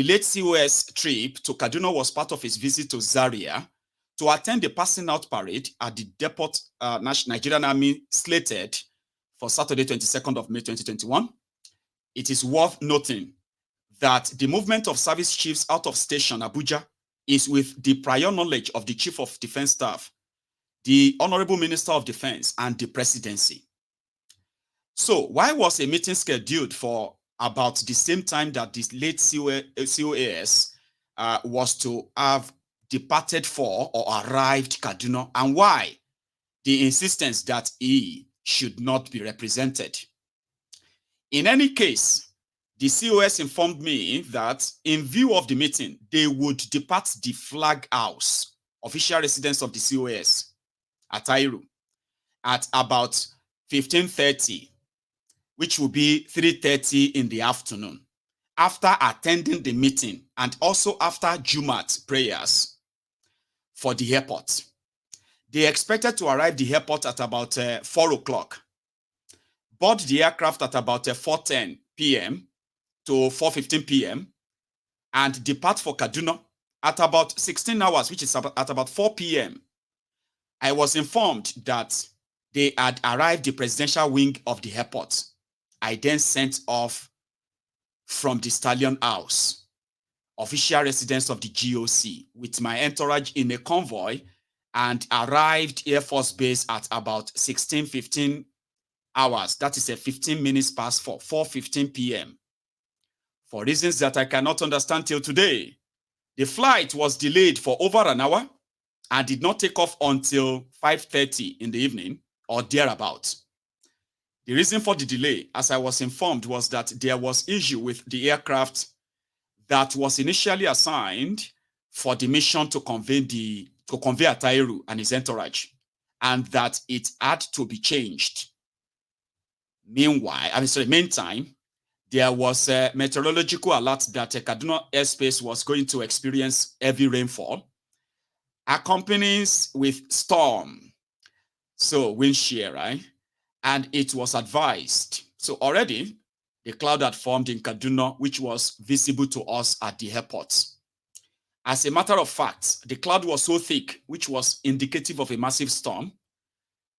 The late COS trip to Kaduna was part of his visit to Zaria to attend the passing out parade at the depot Nigerian Army slated for Saturday, 22nd of May 2021. It is worth noting that the movement of service chiefs out of station Abuja is with the prior knowledge of the Chief of Defense Staff, the Honorable Minister of Defense, and the Presidency. So why was a meeting scheduled for about the same time that this late COAS was to have departed for or arrived Kaduna, and why the insistence that he should not be represented? In any case, the COS informed me that in view of the meeting, they would depart the flag house, official residence of the COS at Airu, at about 15:30, which will be 3:30 in the afternoon, after attending the meeting and also after Jumat prayers for the airport. They expected to arrive the airport at about 4 o'clock, board the aircraft at about 4:10 p.m. to 4:15 p.m. and depart for Kaduna at about 16 hours, which is at about 4 p.m. I was informed that they had arrived the presidential wing of the airport. I then sent off from the Stallion House, official residence of the GOC, with my entourage in a convoy, and arrived Air Force Base at about 16:15 hours. That is 15 minutes past 4:15 p.m. For reasons that I cannot understand till today, the flight was delayed for over an hour and did not take off until 5:30 in the evening or thereabout. The reason for the delay, as I was informed, was that there was issue with the aircraft that was initially assigned for the mission to convey Atairu and his entourage, and that it had to be changed. Meantime, there was a meteorological alert that Kaduna airspace was going to experience heavy rainfall, accompanied with storm, so wind shear, right? And it was advised. So already the cloud had formed in Kaduna, which was visible to us at the airport. As a matter of fact, the cloud was so thick, which was indicative of a massive storm.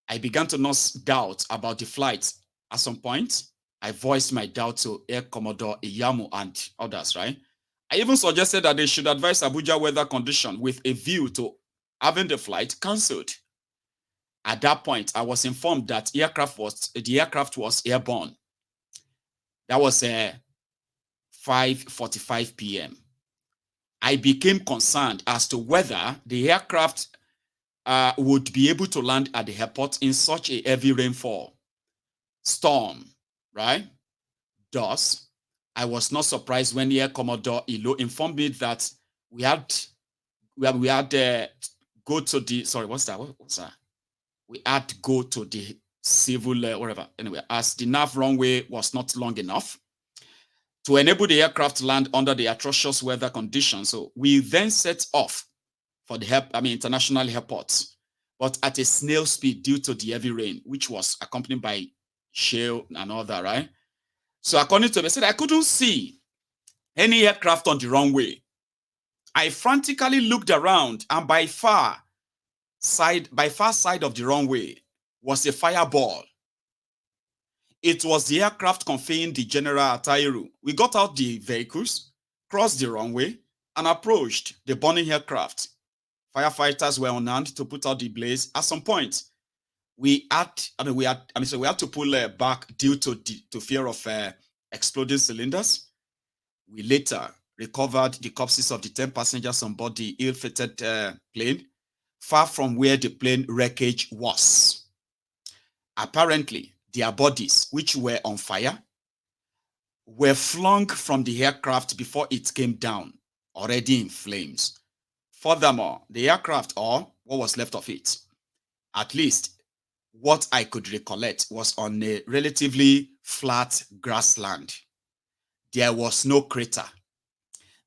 I began to nurse doubt about the flight. At some point, I voiced my doubt to Air Commodore Iyamu and others, right? I even suggested that they should advise Abuja weather condition with a view to having the flight cancelled. At that point, I was informed that the aircraft was airborne. That was 5:45 p.m. I became concerned as to whether the aircraft would be able to land at the airport in such a heavy rainfall storm, right? Thus, I was not surprised when Air Commodore Ilo informed me that we had go to the what's that? We had to go to the civil whatever. Anyway, as the nav runway was not long enough to enable the aircraft to land under the atrocious weather conditions. So we then set off for the international airports, but at a snail speed due to the heavy rain, which was accompanied by shale and all that, right? So according to me, I said I couldn't see any aircraft on the runway. I frantically looked around, and by far side of the runway was a fireball. It was the aircraft conveying the General Atairu. We got out the vehicles, crossed the runway, and approached the burning aircraft. Firefighters were on hand to put out the blaze. At some point, we had to pull back due to fear of exploding cylinders. We later recovered the corpses of the 10 passengers on board the ill-fated plane, far from where the plane wreckage was. Apparently, their bodies, which were on fire, were flung from the aircraft before it came down, already in flames. Furthermore, the aircraft, or what was left of it, at least what I could recollect, was on a relatively flat grassland. There was no crater.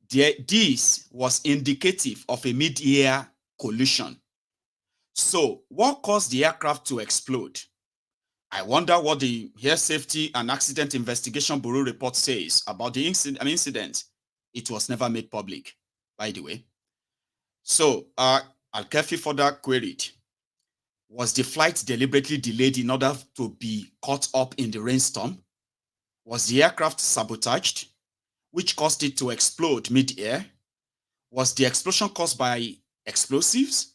This was indicative of a mid-air collision. So, what caused the aircraft to explode? I wonder what the Air Safety and Accident Investigation Bureau report says about the incident. It was never made public, by the way. So, Al-Kafi further queried, was the flight deliberately delayed in order to be caught up in the rainstorm? Was the aircraft sabotaged, which caused it to explode mid-air? Was the explosion caused by explosives?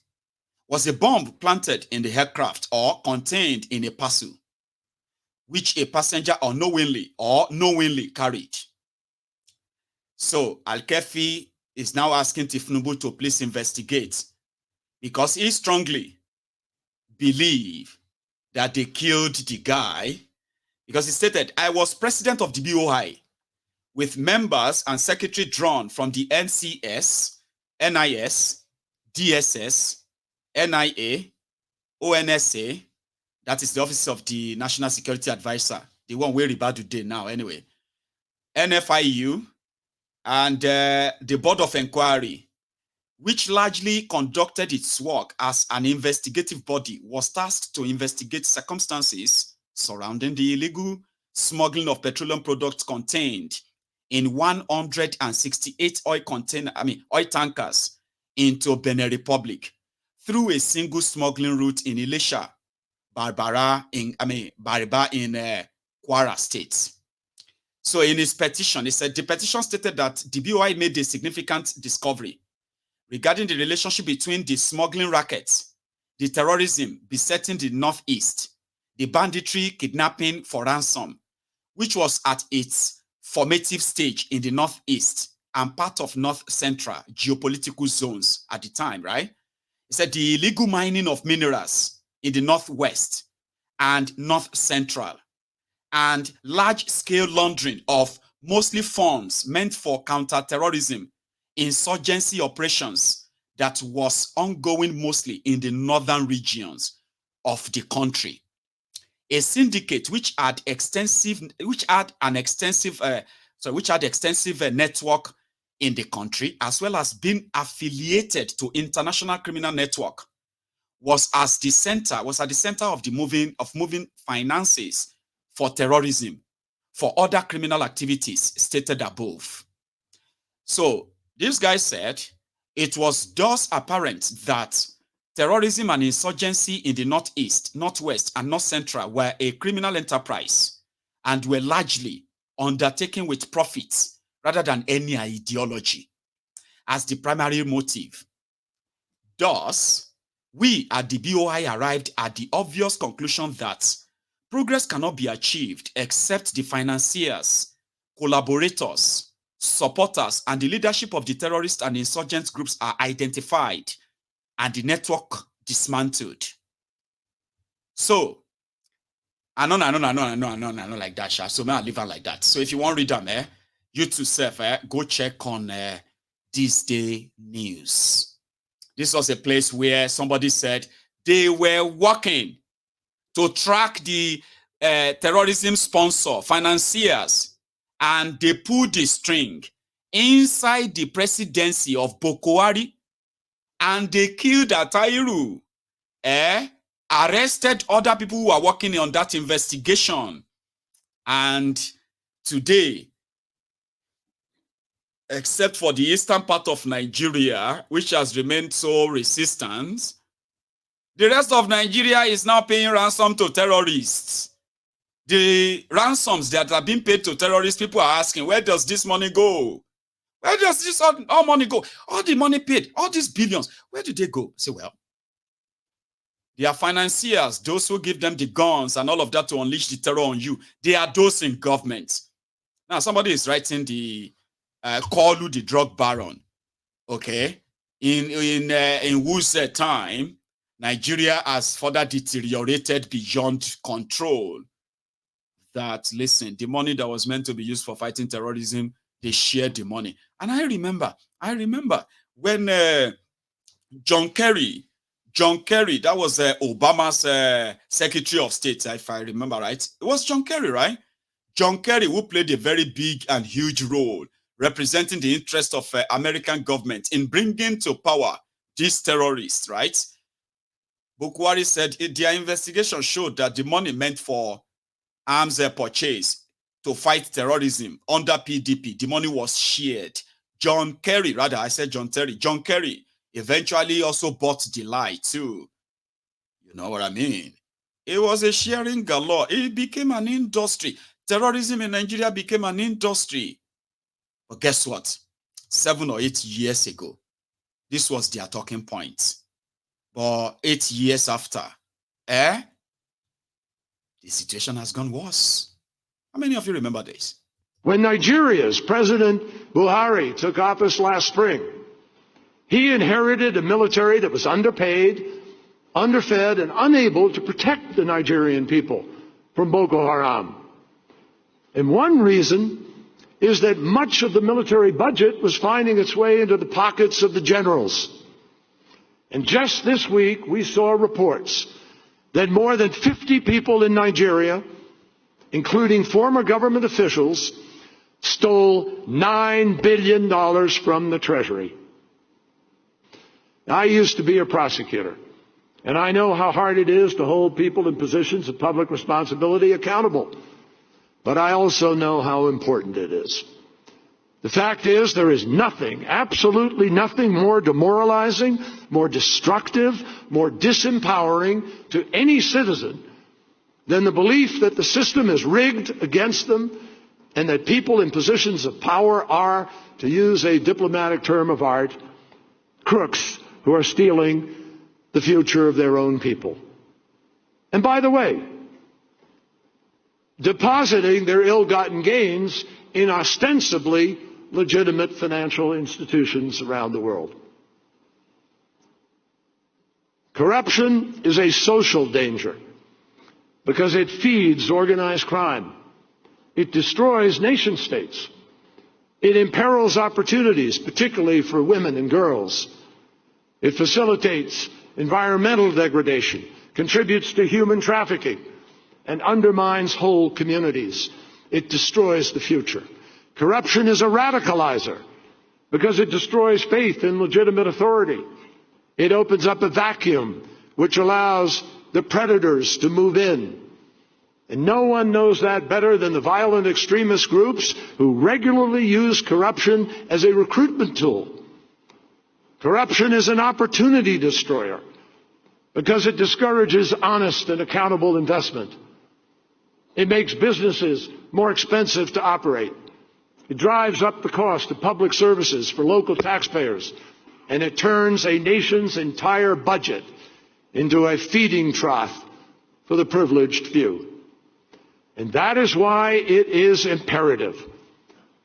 Was a bomb planted in the aircraft or contained in a parcel, which a passenger unknowingly or knowingly carried? So Al-Kafi is now asking Tinubu to please investigate, because he strongly believes that they killed the guy, because he stated, I was president of the BOI with members and secretary drawn from the NCS, NIS, DSS, NIA, ONSA, that is the Office of the National Security Advisor, the one where Ribadu did now anyway, NFIU, and the Board of Inquiry, which largely conducted its work as an investigative body, was tasked to investigate circumstances surrounding the illegal smuggling of petroleum products contained in 168 oil tankers into Benin Republic through a single smuggling route in Ilesha, Bariba in Kwara State. So in his petition, he said the petition stated that the BOI made a significant discovery regarding the relationship between the smuggling rackets, the terrorism besetting the Northeast, the banditry kidnapping for ransom, which was at its formative stage in the Northeast and part of North Central geopolitical zones at the time, right? He said the illegal mining of minerals in the Northwest and North Central, and large-scale laundering of mostly funds meant for counter-terrorism insurgency operations that was ongoing mostly in the northern regions of the country. A syndicate which had extensive network in the country, as well as being affiliated to international criminal network, was at the center of the moving finances for terrorism, for other criminal activities stated above. So this guy said it was thus apparent that terrorism and insurgency in the Northeast, Northwest, and North Central were a criminal enterprise and were largely undertaken with profits rather than any ideology as the primary motive. Thus, we at the BOI arrived at the obvious conclusion that progress cannot be achieved except the financiers, collaborators, supporters, and the leadership of the terrorist and insurgent groups are identified and the network dismantled. So, I know like that, so may I leave it like that. So if you want to read them, you too self, go check on This Day News. This was a place where somebody said they were working to track the terrorism sponsor, financiers, and they pulled the string inside the presidency of Buhari, and they killed Atairu, arrested other people who are working on that investigation. And today, except for the eastern part of Nigeria, which has remained so resistant, the rest of Nigeria is now paying ransom to terrorists. The ransoms that are being paid to terrorists, people are asking, where does this money go? Where does this all money go? All the money paid, all these billions, where do they go? Say, well, they are financiers, those who give them the guns and all of that to unleash the terror on you. They are those in government. Now, somebody is writing the Kanu the drug baron. Okay, in whose time Nigeria has further deteriorated beyond control. That, listen, the money that was meant to be used for fighting terrorism, they shared the money. And I remember when John Kerry, that was Obama's Secretary of State, if I remember right. It was John Kerry, right? John Kerry, who played a very big and huge role representing the interest of American government in bringing to power these terrorists, right? Buhari said their investigation showed that the money meant for arms purchase to fight terrorism under PDP, the money was shared John Kerry, rather, I said John Terry. John Kerry eventually also bought the lie too. You know what I mean? It was a sharing galore. It became an industry. Terrorism in Nigeria became an industry. But guess what? 7 or 8 years ago, this was their talking point. But 8 years after, the situation has gone worse. How many of you remember this? When Nigeria's President Buhari took office last spring, he inherited a military that was underpaid, underfed, and unable to protect the Nigerian people from Boko Haram. And one reason is that much of the military budget was finding its way into the pockets of the generals. And just this week, we saw reports that more than 50 people in Nigeria, including former government officials, stole $9 billion from the Treasury. I used to be a prosecutor, and I know how hard it is to hold people in positions of public responsibility accountable. But I also know how important it is. The fact is, there is nothing, absolutely nothing more demoralizing, more destructive, more disempowering to any citizen than the belief that the system is rigged against them and that people in positions of power are, to use a diplomatic term of art, crooks who are stealing the future of their own people. And by the way, depositing their ill-gotten gains in ostensibly legitimate financial institutions around the world. Corruption is a social danger because it feeds organized crime. It destroys nation states. It imperils opportunities, particularly for women and girls. It facilitates environmental degradation, contributes to human trafficking, and undermines whole communities. It destroys the future. Corruption is a radicalizer because it destroys faith in legitimate authority. It opens up a vacuum which allows the predators to move in. And no one knows that better than the violent extremist groups who regularly use corruption as a recruitment tool. Corruption is an opportunity destroyer because it discourages honest and accountable investment. It makes businesses more expensive to operate. It drives up the cost of public services for local taxpayers, and it turns a nation's entire budget into a feeding trough for the privileged few. And that is why it is imperative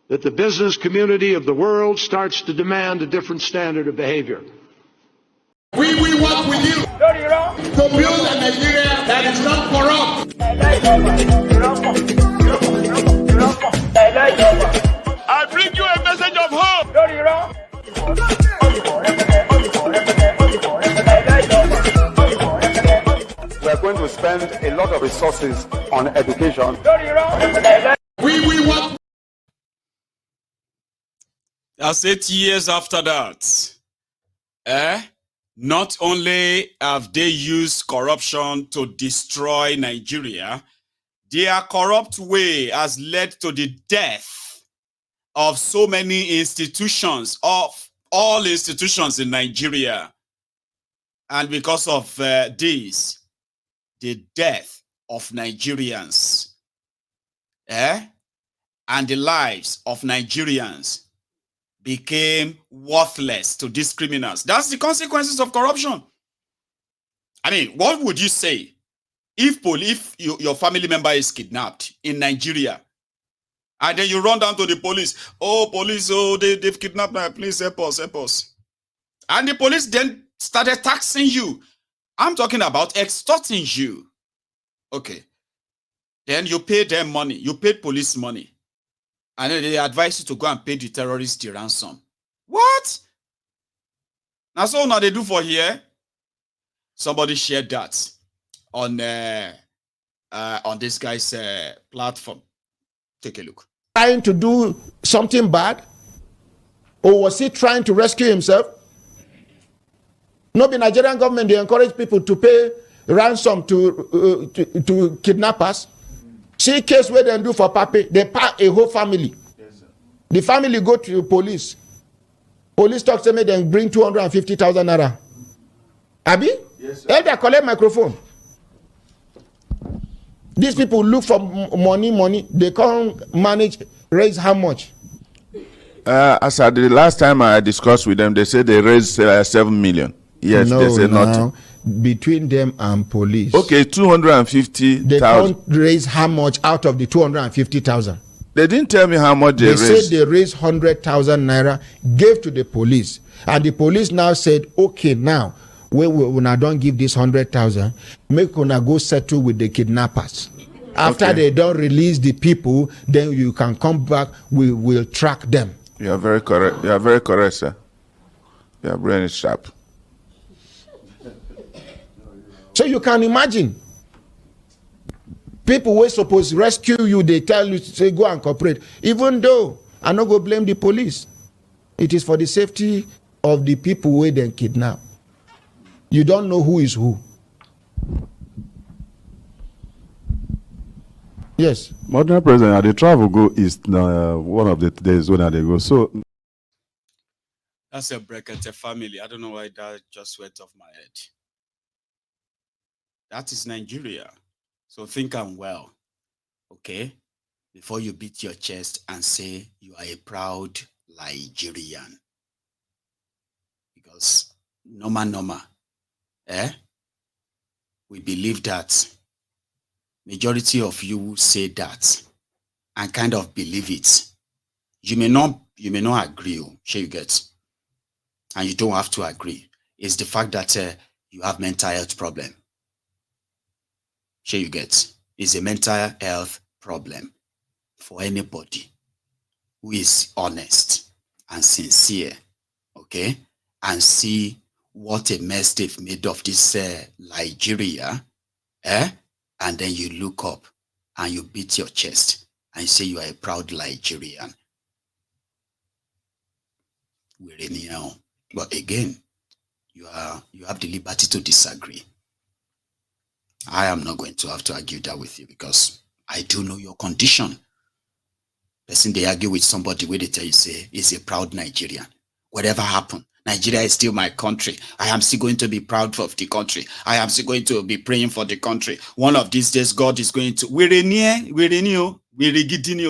that the business community of the world starts to demand a different standard of behavior. We will work with you to build a Nigeria that is not corrupt. I bring you a message of hope. We are going to spend a lot of resources on education. We will work. That's 8 years after that. Not only have they used corruption to destroy Nigeria, their corrupt way has led to the death of so many institutions, of all institutions in Nigeria. And because of this, the death of Nigerians, and the lives of Nigerians became worthless to these criminals. That's the consequences of corruption. I mean, what would you say if your family member is kidnapped in Nigeria, and then you run down to the police? Oh, police, oh, they've kidnapped me. Please help us, help us. And the police then started taxing you. I'm talking about extorting you. Okay. Then you pay them money. You paid police money. And then they advise you to go and pay the terrorists the ransom. What? Now, so now they do for here. Somebody shared that on this guy's platform. Take a look. Trying to do something bad, or was he trying to rescue himself? No, the Nigerian government, they encourage people to pay ransom to kidnappers. See case where they do for papi, they pack a whole family. Yes, the family go to the police. Police talk to me, then bring 250,000 naira. Abi? Yes, sir. Elder, collect microphone. These people look for money. They can't manage, raise how much? As at the last time I discussed with them, they said they raised 7 million. Yes, no, they said now, nothing. Between them and police. Okay, 250,000. They can't raise how much out of the 250,000? They didn't tell me how much they raised. They said they raised 100,000 naira, gave to the police. And the police now said, okay, now, when I don't give this 100,000, make una go settle with the kidnappers. After they don't release the people, then you can come back, we will track them. You are very correct. You are very correct, sir. Your brain is sharp. So you can imagine, people were supposed to rescue you, they tell you to say go and cooperate. Even though I not go blame the police. It is for the safety of the people where they kidnap. You don't know who is who. Yes. Madam President, the travel go is one of the days when they go. So that's a Brekete family. I don't know why that just went off my head. That is Nigeria. So think I'm well, okay? Before you beat your chest and say you are a proud Nigerian. Because normal, we believe that majority of you say that and kind of believe it. You may not agree, sure you get, and you don't have to agree. It's the fact that you have mental health problem. Sure you get, it's a mental health problem for anybody who is honest and sincere, okay, and see what a mess they've made of this Nigeria, and then you look up and you beat your chest and say you are a proud Nigerian. We're in here. But again, you have the liberty to disagree. I am not going to have to argue that with you because I do know your condition. Person they argue with somebody where they tell you say is a proud Nigerian. Whatever happened, Nigeria is still my country. I am still going to be proud of the country. I am still going to be praying for the country. One of these days, God is going to.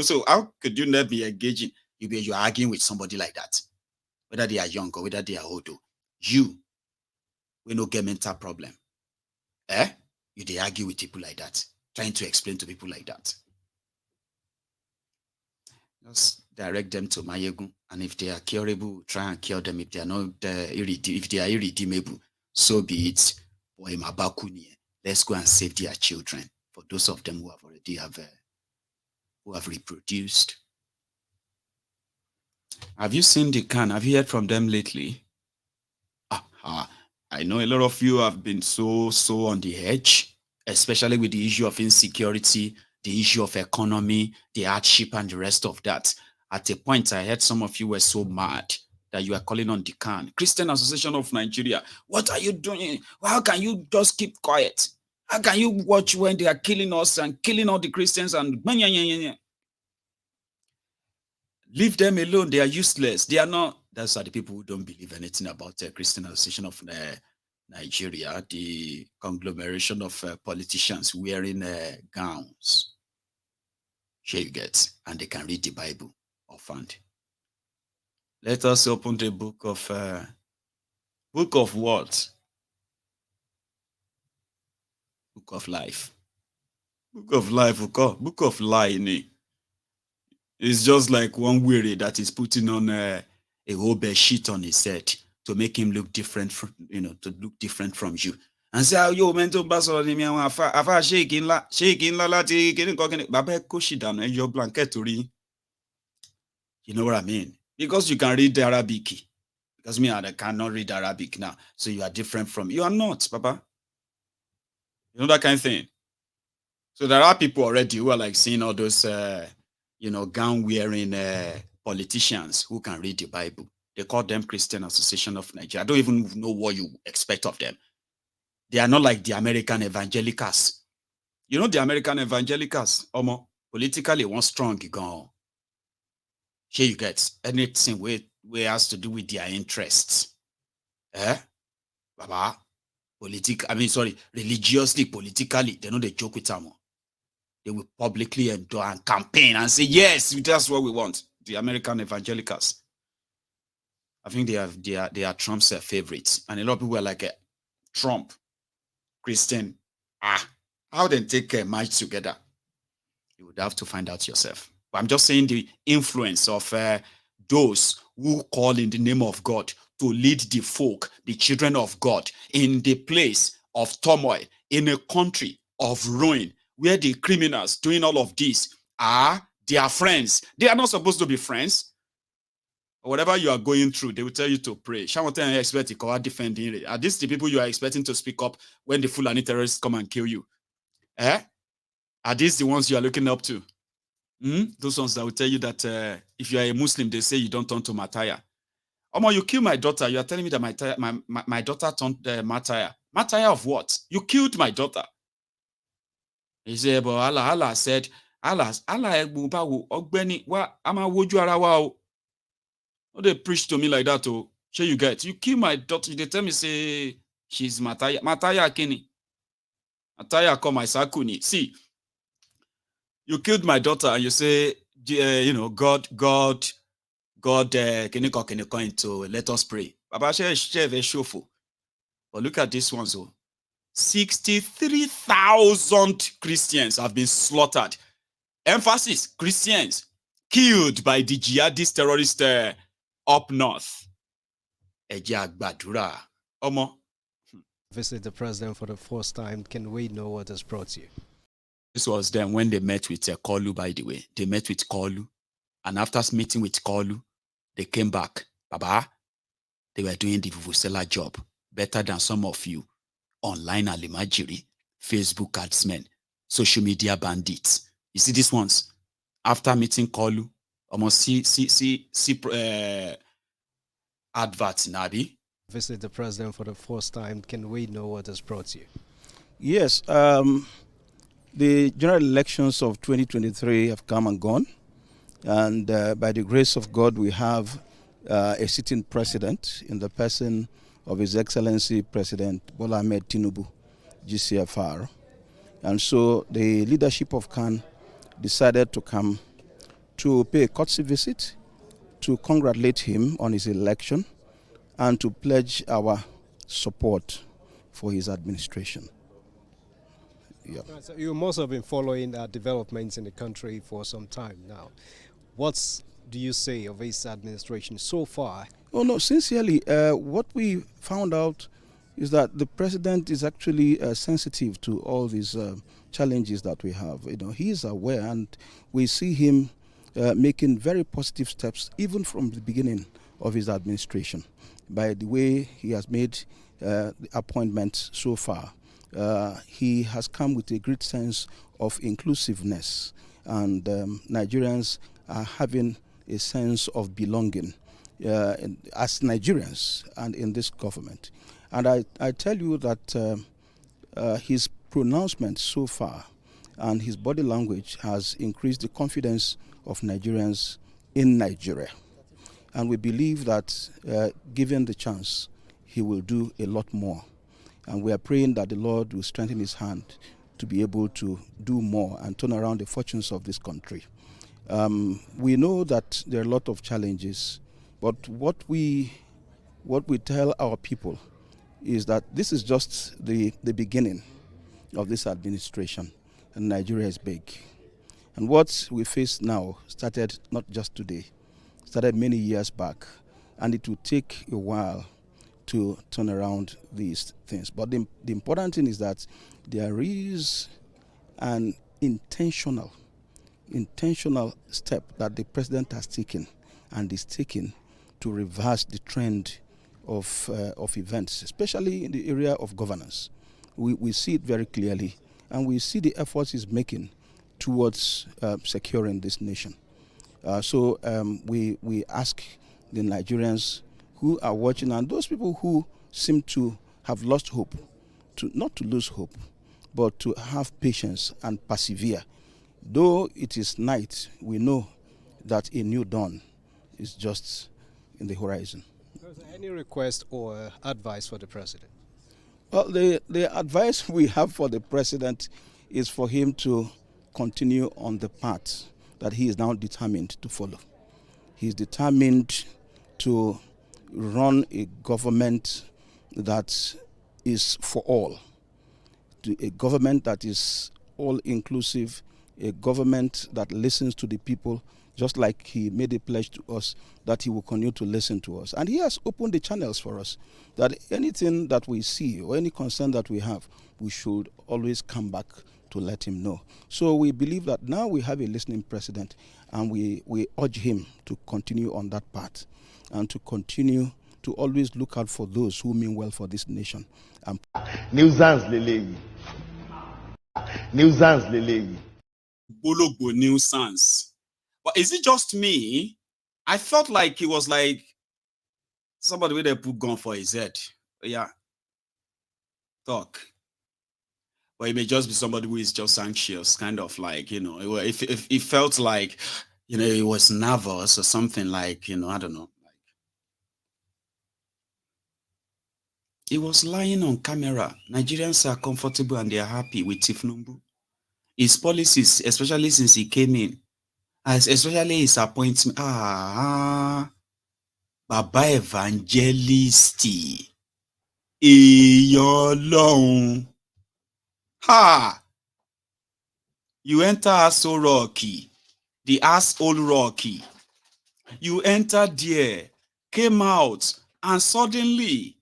So how could you not be engaging? You're arguing with somebody like that, whether they are young or whether they are old. You will not get mental problem. You they argue with people like that, trying to explain to people like that. Just direct them to Mayegun, and if they are curable, try and cure them. If they are not, if they are irredeemable, so be it. Or let's go and save their children. For those of them who have already who have reproduced. Have you seen the Kanu? Have you heard from them lately? I know a lot of you have been so on the edge, especially with the issue of insecurity, the issue of economy, the hardship, and the rest of that. At a point, I heard some of you were so mad that you are calling on the Kanu, Christian Association of Nigeria. What are you doing? How can you just keep quiet? How can you watch when they are killing us and killing all the Christians and leave them alone? They are useless. They are not. Those are the people who don't believe anything about the Christian Association of Nigeria, the conglomeration of politicians wearing gowns. Here you get, and they can read the Bible offhand. Let us open the book of what? Book of life. Book of life, book of lie. It's just like one weary that is putting on a whole bed sheet on his head to make him look different from, to look different from you. And say, yo, mental basel on him, afa shaking la lati, baba koshi down your blanket. You know what I mean? Because you can read Arabic. Because me, I cannot read Arabic now. So you are different from, you are not, Papa. You know that kind of thing. So there are people already who are like seeing all those, gown-wearing politicians who can read the Bible. They call them Christian Association of Nigeria. I don't even know what you expect of them. They are not like the American evangelicals. You know the American evangelicals, politically one strong, you go. Here you get anything where where has to do with their interests. Baba, religiously, politically, they know they joke with them. They will publicly endure and campaign and say, yes, that's what we want. The American evangelicals. I think they are Trump's favorites. And a lot of people are like, Trump, Christian, how they take march together? You would have to find out yourself. But I'm just saying the influence of those who call in the name of God to lead the folk, the children of God, in the place of turmoil, in a country of ruin, where the criminals doing all of this are their friends. They are not supposed to be friends. Whatever you are going through, they will tell you to pray. Shamoten expect to defending it. Are these the people you are expecting to speak up when the Fulani terrorists come and kill you? Are these the ones you are looking up to? Those ones that will tell you that if you are a Muslim, they say you don't turn to Mataya. You kill my daughter. You are telling me that my daughter turned Mataya. Mataya of what? You killed my daughter. He said, but Allah said, Allah, Ogbeni, ama woju ara wa o. No, they preach to me like that, oh. Sure you get. You kill my daughter. They tell me, say, she's Mataya. Mataya Kini. Mataya come my sakuni. See, you killed my daughter and you say, God, can you go into let us pray. Baba share very showful. But look at this one, so 63,000 Christians have been slaughtered. Emphasis, Christians killed by the jihadist terrorists up north. Visit the president for the first time. Can we know what has brought you? This was them when they met with Kolu, by the way. They met with Kolu. And after meeting with Kolu, they came back. Baba, they were doing the Vuvuzela job better than some of you. Online alimajiri, Facebook adsmen, social media bandits. You see these ones? After meeting Kolu, almost see adverts, Nabi. Visit the president for the first time. Can we know what has brought you? Yes. The general elections of 2023 have come and gone. And by the grace of God, we have a sitting president in the person of His Excellency President Bola Ahmed Tinubu, GCFR. And so the leadership of Kanu decided to come to pay a courtesy visit, to congratulate him on his election, and to pledge our support for his administration. Yeah. So you must have been following developments in the country for some time now. What do you say of his administration so far? Oh no, sincerely, what we found out is that the president is actually sensitive to all these challenges that we have. He is aware, and we see him making very positive steps even from the beginning of his administration. By the way he has made the appointments so far, he has come with a great sense of inclusiveness, and Nigerians are having a sense of belonging as Nigerians and in this government. And I tell you that his pronouncements so far and his body language has increased the confidence of Nigerians in Nigeria. And we believe that given the chance, he will do a lot more. And we are praying that the Lord will strengthen his hand to be able to do more and turn around the fortunes of this country. We know that there are a lot of challenges, but what we tell our people is that this is just the beginning of this administration, and Nigeria is big. And what we face now started not just today, started many years back, and it will take a while to turn around these things. But the important thing is that there is an intentional step that the president has taken and is taking to reverse the trend of events, especially in the area of governance. We see it very clearly, and we see the efforts he's making towards securing this nation. So we ask the Nigerians who are watching, and those people who seem to have lost hope, not to lose hope, but to have patience and persevere. Though it is night, we know that a new dawn is just in the horizon. Is there any request or advice for the president? Well, the advice we have for the president is for him to continue on the path that he is now determined to follow. He's determined to run a government that is for all, a government that is all-inclusive, a government that listens to the people, just like he made a pledge to us that he will continue to listen to us. And he has opened the channels for us, that anything that we see or any concern that we have, we should always come back to let him know. So we believe that now we have a listening president, and we urge him to continue on that path and to continue to always look out for those who mean well for this nation. Nuisance Lele. Nuisance Lele. Bologbo nuisance. But is it just me? I felt like he was like somebody with a put gun for his head. Yeah. Talk. But it may just be somebody who is just anxious, kind of like, you know, if it felt like, you know, he was nervous or something like, you know, I don't know. He was lying on camera. Nigerians are comfortable and they are happy with Tifnumbu. His policies, especially since he came in, especially his appointment. Baba Evangelisti. Iyolong. Ha! You enter Aso Rocky, the asshole Rocky. You entered there, came out, and suddenly,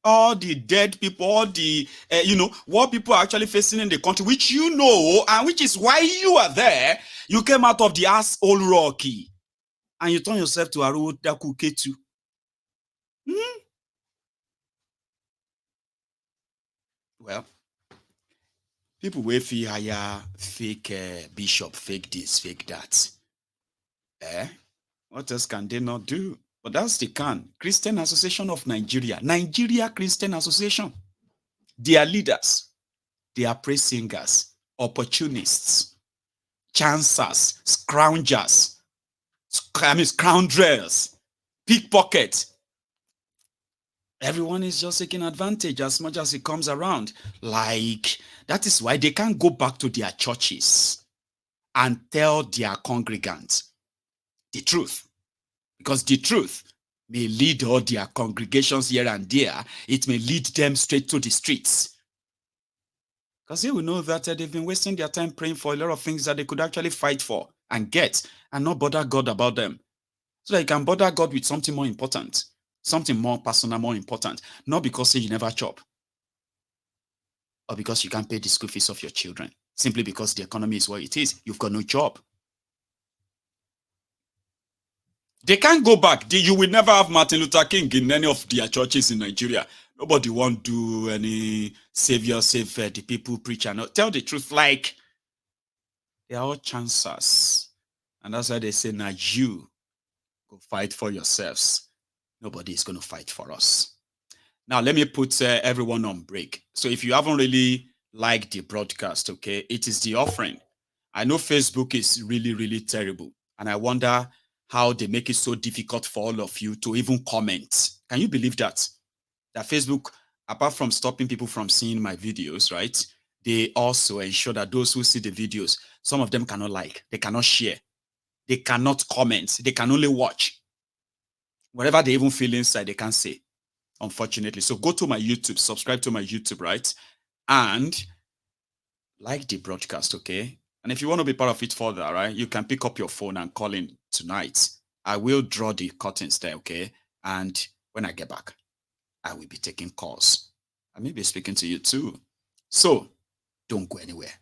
all the dead people, all the, you know, what people are actually facing in the country, which you know, and which is why you are there, you came out of the asshole Rocky, and you turn yourself to Arudaku Ketu. Well, people will feel hire fake bishop, fake this, fake that. What else can they not do? But that's the Christian Association of Nigeria. Nigeria Christian Association. They are leaders. They are praise singers, opportunists, chancers, scroungers, scoundrels, pickpockets. Everyone is just taking advantage as much as it comes around. Like, that is why they can't go back to their churches and tell their congregants the truth. Because the truth may lead all their congregations here and there. It may lead them straight to the streets. Because they will know that they've been wasting their time praying for a lot of things that they could actually fight for and get and not bother God about them. So that you can bother God with something more important, something more personal, more important. Not because you never chop or because you can't pay the school fees of your children. Simply because the economy is what it is. You've got no job. They can't go back. You will never have Martin Luther King in any of their churches in Nigeria. Nobody won't do any savior, save the people, preacher. No, tell the truth. Like, they are all chancers. And that's why they say, now you go fight for yourselves. Nobody is going to fight for us. Now, let me put everyone on break. So if you haven't really liked the broadcast, okay, it is the offering. I know Facebook is really, really terrible. And I wonder how they make it so difficult for all of you to even comment. Can you believe that? That Facebook, apart from stopping people from seeing my videos, right, they also ensure that those who see the videos, some of them cannot like, they cannot share, they cannot comment, they can only watch. Whatever they even feel inside, they can't say, unfortunately. So go to my YouTube, subscribe to my YouTube, right? And like the broadcast, okay? And if you want to be part of it further, right, you can pick up your phone and call in tonight. I will draw the curtains there, okay? And when I get back, I will be taking calls. I may be speaking to you too. So, don't go anywhere.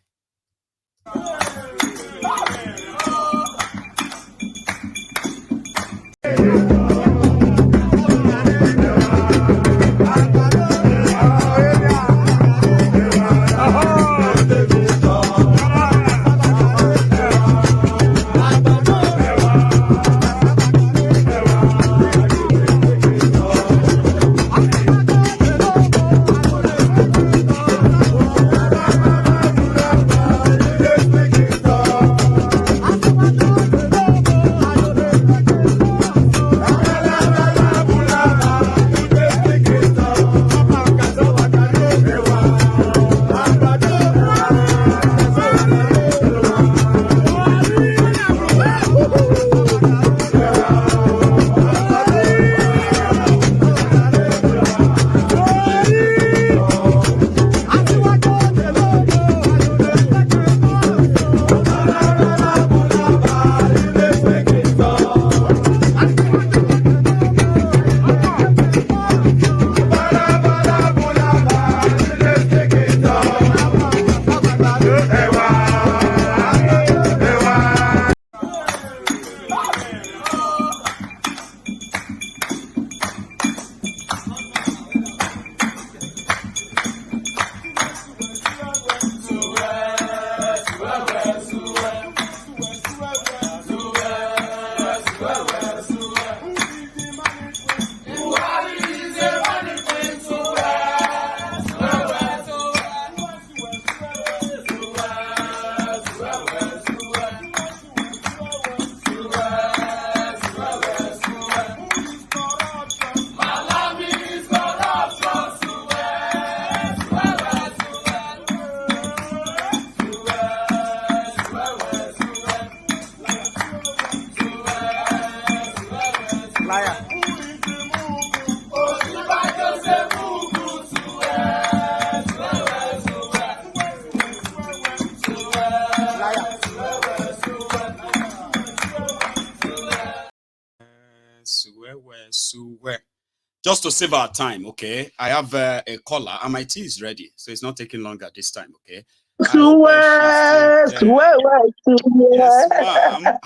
Just to save our time, okay? I have a caller, and my tea is ready, so it's not taking longer this time, okay? Yes, ma'am.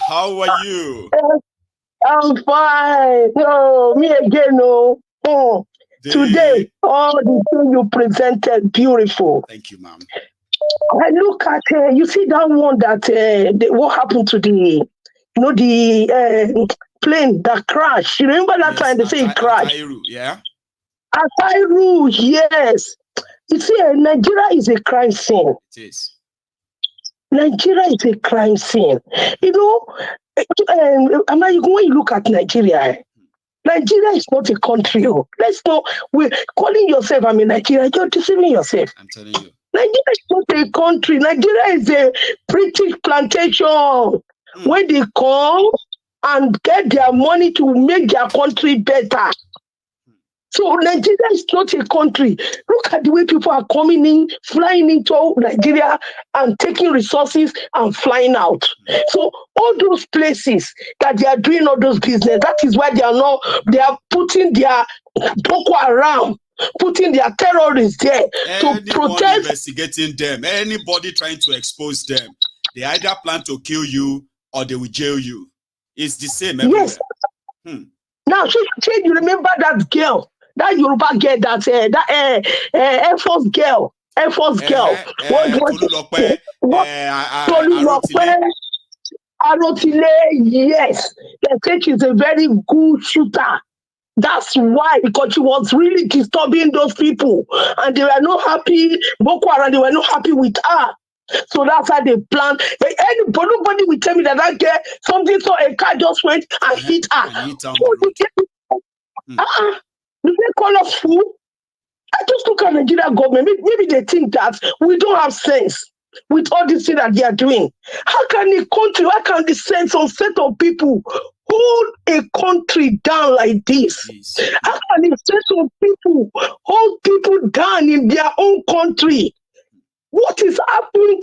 How are you? I'm fine. No, me again, no. Oh, today, all the things you presented, beautiful. Thank you, ma'am. I look at, you see that one that, what happened to the plane that crashed. You remember that time they say it crashed? Atairu, yeah? Atairu, yes. You see, Nigeria is a crime scene. It is. Nigeria is a crime scene. You know, when you look at Nigeria, Nigeria is not a country. Oh. Let's not, we're calling yourself, I'm in Nigeria, you're deceiving yourself. I'm telling you. Nigeria is not a country. Nigeria is a British plantation. When they come and get their money to make their country better. So Nigeria is not a country. Look at the way people are coming in, flying into Nigeria and taking resources and flying out. So all those places that they are doing all those business, that is why they are putting their Boko Haram, putting their terrorists there to protect. Investigating them, anybody trying to expose them, they either plan to kill you or they will jail you. It's the same everywhere. Yes. Now, you remember that girl? That Yoruba girl, that Air Force girl. Arotile, yes. They think she's a very good shooter. That's why, because she was really disturbing those people. And they were not happy, Boko Haram, they were not happy with her. So that's how they planned. Nobody will tell me that girl, something, so a car just went and hit her. Do they call us fool? I just look at the Nigerian government. Maybe they think that we don't have sense with all this thing that they are doing. How can the sense of set of people hold a country down like this? How can the sense of people hold people down in their own country? What is happening?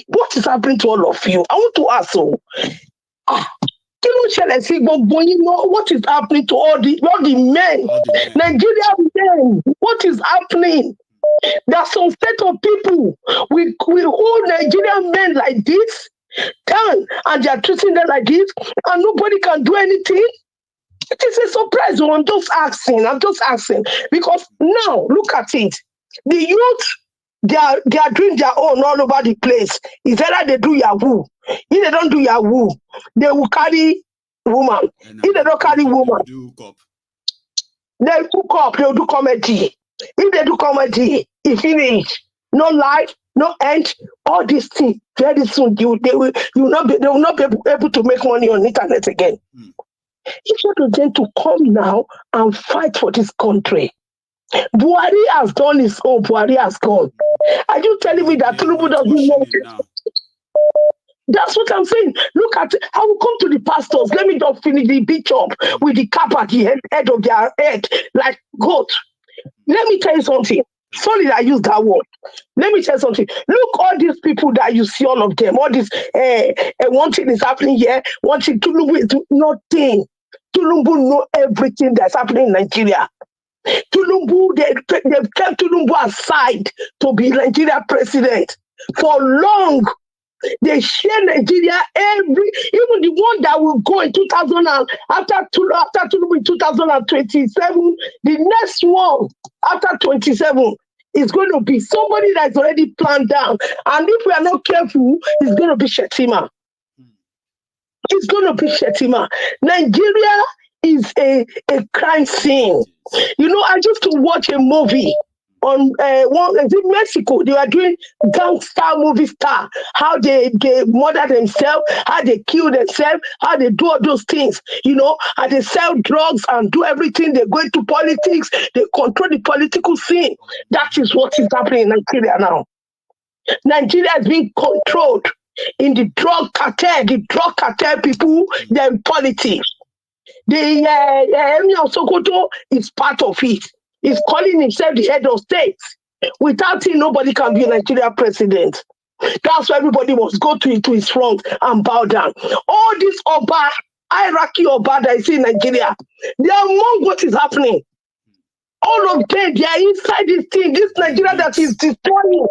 What is happening to all of you? I want to ask you. What is happening to all the men? Nigerian men, what is happening? There are some set of people, we hold Nigerian men like this down, and they are treating them like this, and nobody can do anything. It is a surprise. I'm just asking, because now look at it. The youth, they are doing their own all over the place. It's either they do Yahoo. If they don't do Yahoo, they will carry woman. If they don't carry woman, they hook up, they'll do comedy. If they do comedy, it finish. No life, no end. All these things, very soon, they will not be able to make money on the internet again. It's not them to come now and fight for this country. Buhari has done his own. Buhari has gone. Are you telling me that Tinubu doesn't know? That's what I'm saying. Look at, I will come to the pastors. Let me just finish the bishop with the cap at the head of their head, like goat. Let me tell you something. Sorry that I use that word. Let me tell you something. Look, all these people that you see, all of them, all this, one thing is happening here, one thing, Tinubu is nothing. Tinubu know everything that's happening in Nigeria. Tinubu, they've kept Tinubu aside to be Nigeria president for long. They share Nigeria even the one that will go in 2000 after Tinubu in 2027, the next one after 27 is going to be somebody that's already planned down. And if we are not careful, it's going to be Shetima. It's going to be Shetima. Nigeria is a crime scene. You know, I used to watch a movie on is it Mexico? They were doing gangster movie star, how they murder themselves, how they kill themselves, how they do all those things, you know, how they sell drugs and do everything. They go into politics, they control the political scene. That is what is happening in Nigeria now. Nigeria is being controlled in the drug cartel. The drug cartel people, they're in politics. The Emir of Sokoto is part of it. He's calling himself the head of state. Without him, nobody can be a Nigeria president. That's why everybody must go to his front and bow down. All this Oba, hierarchy of bad that is in Nigeria. They are among what is happening. All of them, they are inside this thing. This Nigeria that is destroying.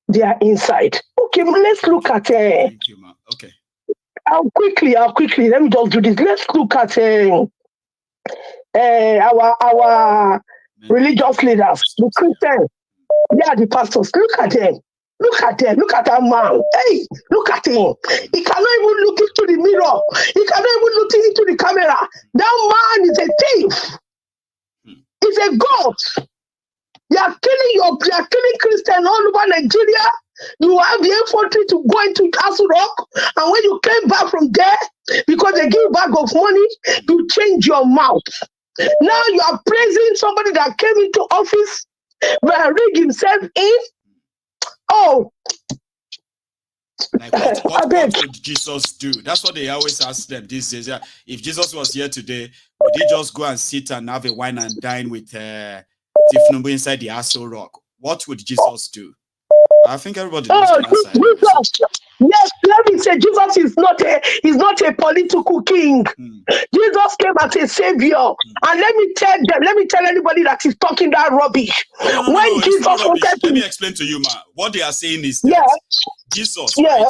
They are inside. Okay, let's look at. Thank you, ma. Okay. I'll quickly. Let me just do this. Let's look at our religious leaders, the Christians. They are the pastors. Look at them. Look at them. Look at that man. Hey, look at him. He cannot even look into the mirror. He cannot even look into the camera. That man is a thief. He's a god. They are killing Christians all over Nigeria. You have the infantry to go into Castle Rock, and when you came back from there, because they give bag of money, you change your mouth. Now you are praising somebody that came into office, but rig himself in. Oh, like what would Jesus do? That's what they always ask them these days. Yeah, if Jesus was here today, would he just go and sit and have a wine and dine with Tifnumbu inside the Castle Rock? What would Jesus do? I think everybody knows the answer. Jesus. Yes, let me say Jesus is not a political king. Jesus came as a savior. And let me tell anybody that is talking that rubbish. No, Jesus wanted to... Let me explain to you, ma. What they are saying is that Jesus, right,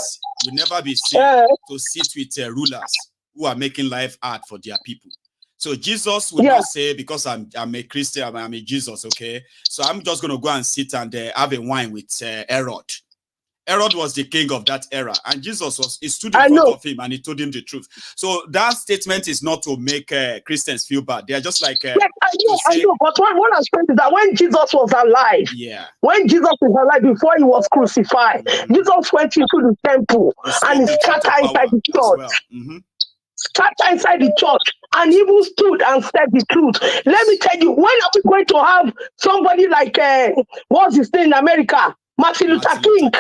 will never be seen to sit with rulers who are making life hard for their people. So Jesus will not say, because I'm a Christian, I'm a Jesus, okay? So I'm just going to go and sit and have a wine with Herod. Herod was the king of that era, and Jesus he stood in front of him and he told him the truth. So that statement is not to make Christians feel bad. They are just like... I know, but what I'm saying is that when Jesus was alive, when Jesus was alive before he was crucified, Jesus went into the temple and he scattered inside the church. Scatter inside the church and even stood and said the truth. Let me tell you, when are we going to have somebody like what's his name in America, Martin Luther King?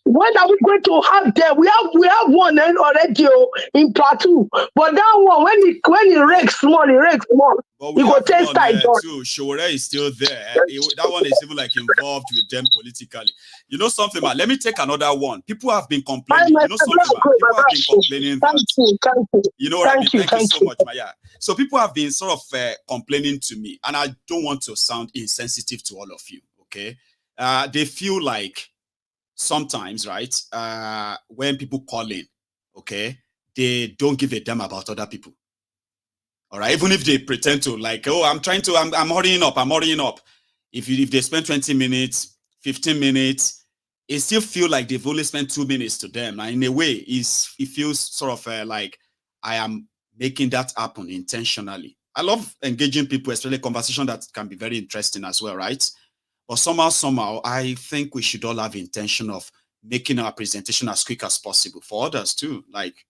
When are we going to have them? We have one already in Plateau, but that one when he rakes small, he go taste time. Showore is still there. That one is even like involved with them politically. You know something, man? Let me take another one. People have been complaining. You know something, man? People have been complaining. Thank you. You know what I mean? Thank you so much, Maya. So people have been sort of complaining to me, and I don't want to sound insensitive to all of you. Okay, they feel like sometimes, right? When people call in, okay, they don't give a damn about other people. All right, even if they pretend to, like, oh, I'm hurrying up. If they spend 20 minutes, 15 minutes, it still feel like they've only spent 2 minutes to them. And in a way, it feels sort of like I am making that happen intentionally. I love engaging people, especially conversation that can be very interesting as well, right? But somehow, I think we should all have intention of making our presentation as quick as possible for others too. Like,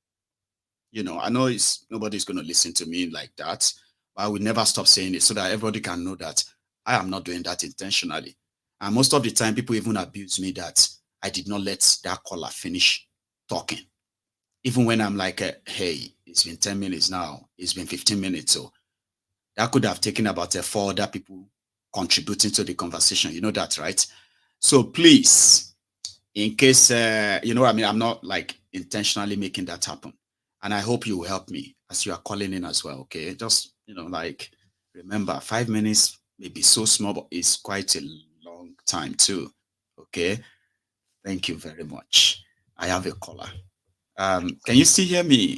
you know, I know nobody's going to listen to me like that, but I will never stop saying it so that everybody can know that I am not doing that intentionally. And most of the time, people even abuse me that I did not let that caller finish talking. Even when I'm like, hey, it's been 10 minutes now, it's been 15 minutes. So that could have taken about 4 other people contributing to the conversation. You know that, right? So please, in case, you know what I mean, I'm not like intentionally making that happen. And I hope you will help me as you are calling in as well, okay? Just, you know, like, remember, 5 minutes may be so small, but it's quite a long time too, okay? Thank you very much. I have a caller. Can you still hear me?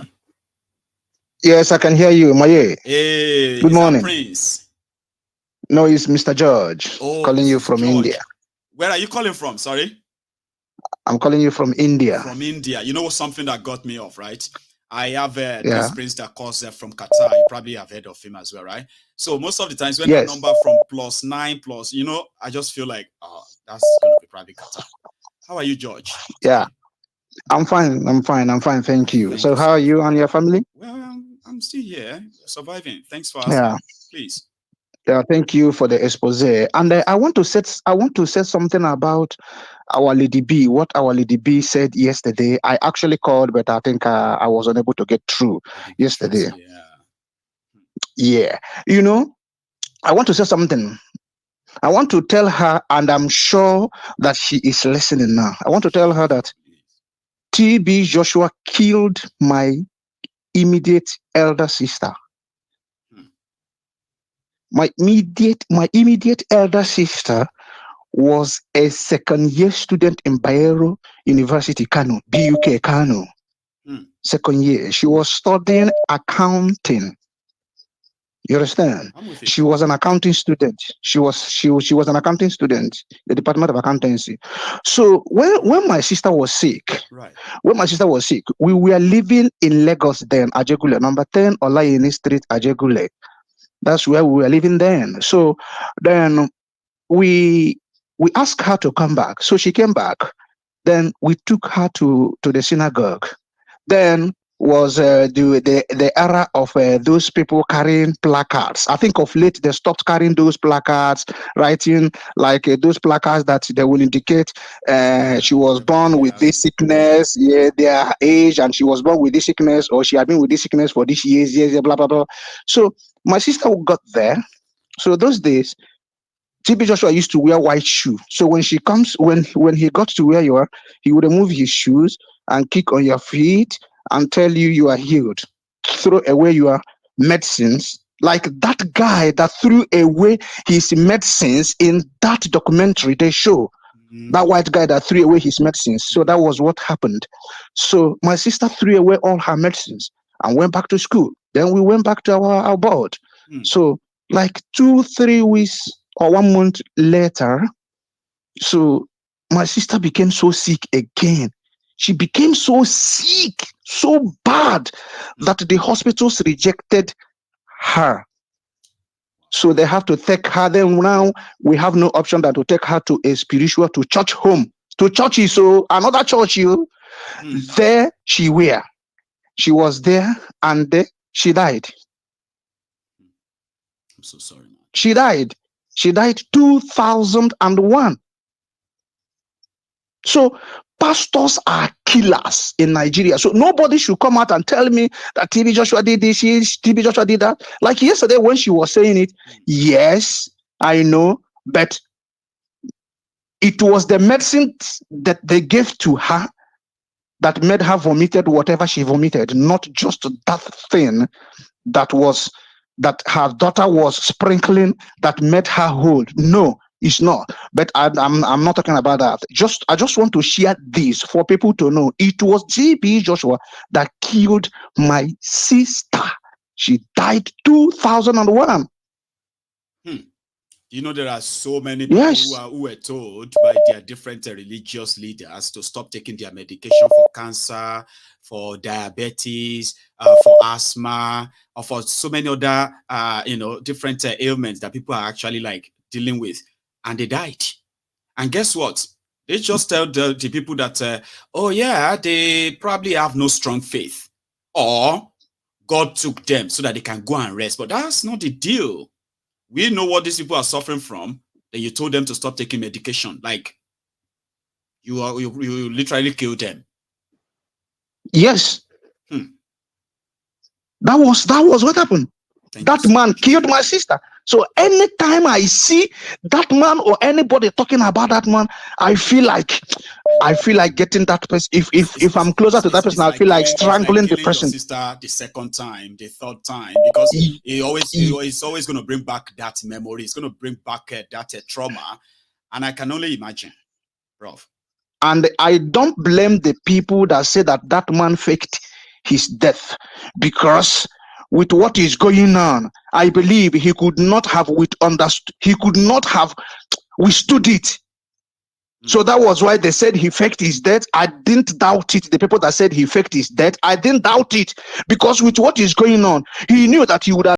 Yes, I can hear you, Maye. Hey, good morning. Prince? No, it's Mr. George calling you from India. Where are you calling from? Sorry? I'm calling you from India. From India. You know something that got me off, right? I have this prince that calls from Qatar. You probably have heard of him as well, right? So most of the times when that number from +9+, you know, I just feel like, oh, that's going to be probably Qatar. How are you, George? Yeah, I'm fine. Thank you. So how are you and your family? Well, I'm still here, surviving. Thanks for asking. Yeah. Please. Yeah, thank you for the expose. And I want to say something about our Lady B. What our Lady B said yesterday. I actually called, but I think I was unable to get through yesterday. Yeah. You know, I want to say something. I want to tell her, and I'm sure that she is listening now. I want to tell her that TB Joshua killed my immediate elder sister. My immediate elder sister was a second-year student in Bayero University, Kanu, BUK, Kanu. Second year. She was studying accounting. You understand? She was an accounting student. She was an accounting student, the Department of Accountancy. So when my sister was sick, we were living in Lagos then, Ajegule, number 10 Olayini Street, Ajegule. That's where we were living then. So then we asked her to come back. So she came back. Then we took her to the synagogue. Then was the era of those people carrying placards. I think of late they stopped carrying those placards, writing like those placards that they will indicate she was born with this sickness, their age, and she was born with this sickness, or she had been with this sickness for this years, blah blah blah. So my sister got there. So those days, TB Joshua used to wear white shoe. So when he got to where you are, he would remove his shoes and kick on your feet and tell you are healed. Throw away your medicines. Like that guy that threw away his medicines in that documentary they show. That white guy that threw away his medicines. So that was what happened. So my sister threw away all her medicines and went back to school. Then we went back to our board. So like 2-3 weeks or 1 month later, so my sister became so sick again. She became so sick, so bad, that the hospitals rejected her. So they have to take her. Then now we have no option than to take her to a spiritual, to church home, to churches. So another church, there she were. She was there and she died. I'm so sorry, man. She died. She died 2001. So pastors are killers in Nigeria. So nobody should come out and tell me that TB Joshua did this, TB Joshua did that. Like yesterday when she was saying it, yes, I know, but it was the medicine that they gave to her that made her vomited whatever she vomited, not just that thing that her daughter was sprinkling that made her whole. No, it's not. But I'm not talking about that. I just want to share this for people to know. It was TB Joshua that killed my sister. She died 2001. You know, there are so many people who were told by their different religious leaders to stop taking their medication for cancer, for diabetes, for asthma, or for so many other, different ailments that people are actually like dealing with, and they died. And guess what? They just tell the people that, oh yeah, they probably have no strong faith, or God took them so that they can go and rest. But that's not the deal. We know what these people are suffering from. Then you told them to stop taking medication. Like you literally killed them. Yes. That was what happened. That man killed my sister. So anytime I see that man or anybody talking about that man, I feel like getting that person. If I'm closer to that person, I feel like strangling the person. Your sister the second time, the third time, because it's always going to bring back that memory. It's going to bring back that trauma, and I can only imagine, bro. And I don't blame the people that say that man faked his death, because with what is going on, I believe he could not have withstood it. So that was why they said he faked his death. I didn't doubt it. The people that said he faked his death, I didn't doubt it, because with what is going on, he knew that he would have